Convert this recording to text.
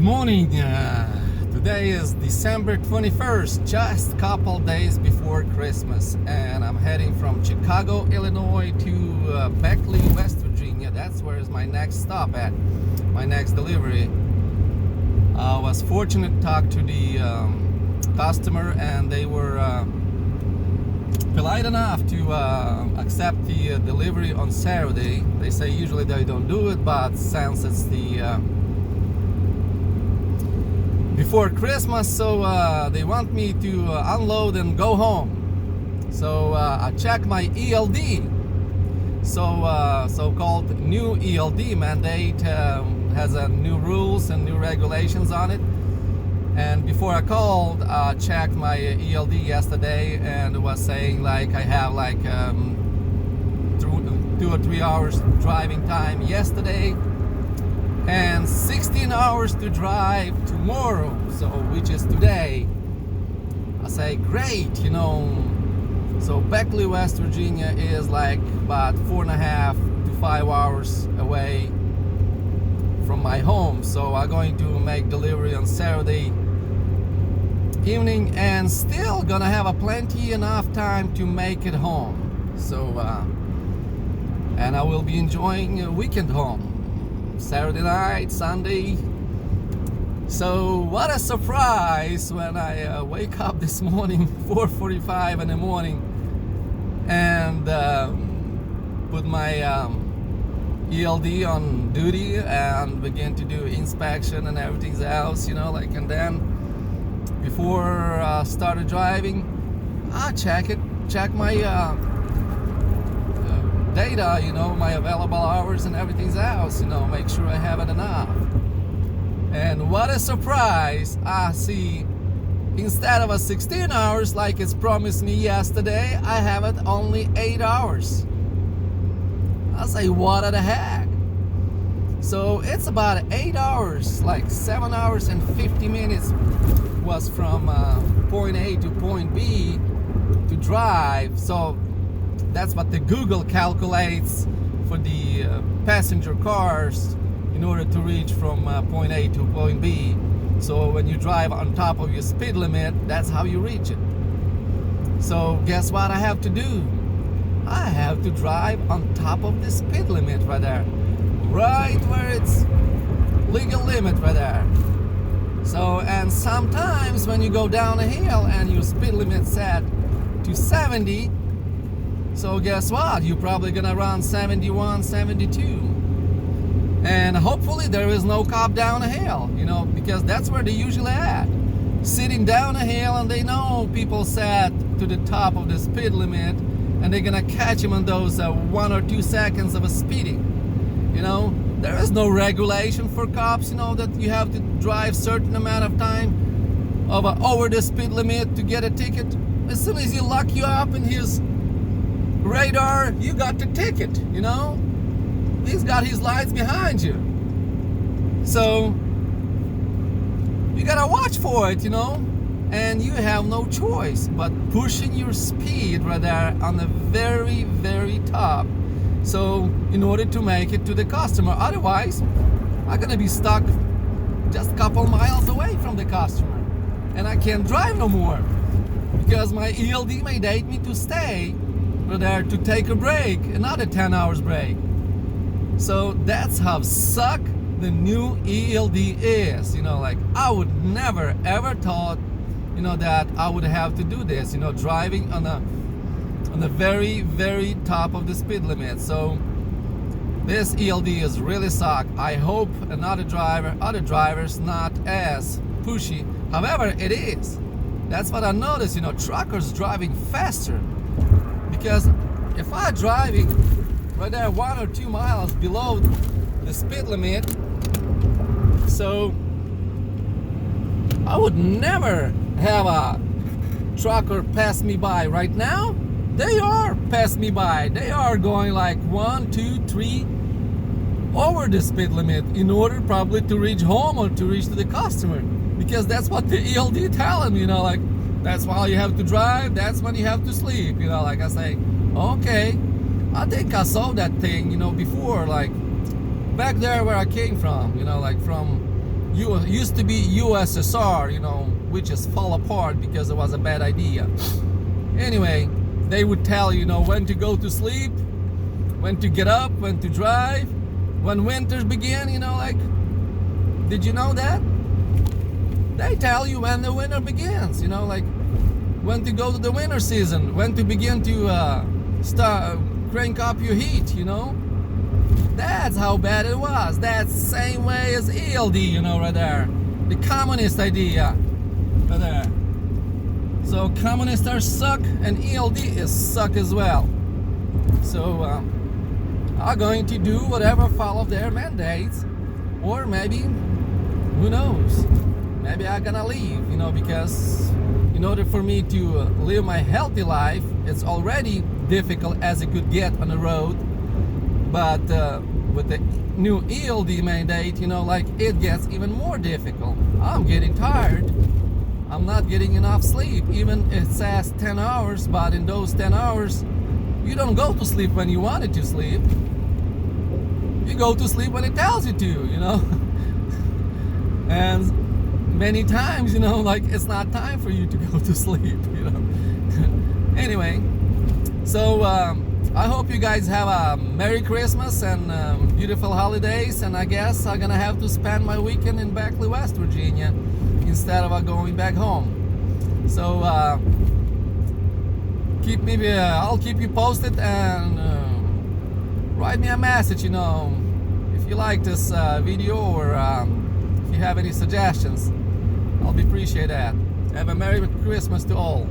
morning. Today is December 21st, just a couple days before Christmas, and I'm heading from Chicago, Illinois to Beckley, West Virginia. That's where is my next stop at, my next delivery. I was fortunate to talk to the customer, and they were polite enough to accept the delivery on Saturday. They say usually they don't do it, but since it's the before Christmas, so they want me to unload and go home. So I check my ELD. So-called new ELD mandate has new rules and new regulations on it. And before I called, I checked my ELD yesterday, and it was saying like I have like 2 or 3 hours driving time yesterday, and 16 hours to drive tomorrow, so which is today. I say great, you know. So Beckley, West Virginia is like about 4.5 to 5 hours away from my home. So I'm going to make delivery on Saturday evening, and still gonna have a plenty enough time to make it home. So and I will be enjoying a weekend home. Saturday night, Sunday. So what a surprise when I wake up this morning, 4:45 in the morning, and put my ELD on duty and begin to do inspection and everything else, you know, like. And then before I started driving, I check my data, you know, my available hours and everything else, you know, make sure I have it enough. And what a surprise, I see instead of 16 hours like it's promised me yesterday, I have it only 8 hours. I say, what the heck? So it's about 8 hours, like 7 hours and 50 minutes was from point A to point B to drive. So that's what the Google calculates for the passenger cars in order to reach from point A to point B. So when you drive on top of your speed limit, that's how you reach it. So guess what I have to do? I have to drive on top of the speed limit right there, right where it's legal limit right there. So, and sometimes when you go down a hill and your speed limit set to 70, so guess what? You're probably gonna run 71, 72. And hopefully there is no cop down a hill, you know, because that's where they usually at. Sitting down a hill, and they know people set to the top of the speed limit, and they're gonna catch him on those 1 or 2 seconds of a speeding. You know, there is no regulation for cops, you know, that you have to drive certain amount of time of over the speed limit to get a ticket. As soon as he lock you up in his radar, you got the ticket, you know. He's got his lights behind you, so you gotta watch for it, you know. And you have no choice but pushing your speed right there on the very, very top, so in order to make it to the customer. Otherwise I'm gonna be stuck just a couple miles away from the customer, and I can't drive no more because my ELD mandate me to stay there to take a break, another 10 hours break. So that's how suck the new ELD is, you know. Like, I would never ever thought, you know, that I would have to do this, you know, driving on the very, very top of the speed limit. So this ELD is really suck. I hope other drivers not as pushy. However, it is. That's what I noticed, you know, truckers driving faster. Because if I'm driving right there 1 or 2 miles below the speed limit, so I would never have a trucker pass me by. Right now, they are pass me by. They are going like 1, 2, 3 over the speed limit in order probably to reach home or to reach to the customer, because that's what the ELD tell them, you know, like that's while you have to drive, that's when you have to sleep, you know. Like I say, okay, I think I saw that thing, you know, before, like back there where I came from, you know, like from used to be USSR, you know, which just fall apart because it was a bad idea. Anyway, they would tell you, you know, when to go to sleep, when to get up, when to drive, when winters begin, you know, like, did you know that? They tell you when the winter begins, you know, like when to go to the winter season, when to begin to start crank up your heat, you know. That's how bad it was. That's the same way as ELD, you know, right there. The communist idea, right there. So communists are suck, and ELD is suck as well. So are going to do whatever follow their mandates, or maybe, who knows, maybe I'm gonna leave, you know, because in order for me to live my healthy life, it's already difficult as it could get on the road, but with the new ELD mandate, you know, like, it gets even more difficult. I'm getting tired. I'm not getting enough sleep. Even it says 10 hours, but in those 10 hours, you don't go to sleep when you wanted to sleep. You go to sleep when it tells you to, you know. And many times, you know, like, it's not time for you to go to sleep, you know. Anyway, so I hope you guys have a Merry Christmas and beautiful holidays, and I guess I'm gonna have to spend my weekend in Beckley, West Virginia instead of going back home. So I'll keep you posted, and write me a message, you know, if you like this video, or if you have any suggestions. I'll be appreciate that. Have a Merry Christmas to all.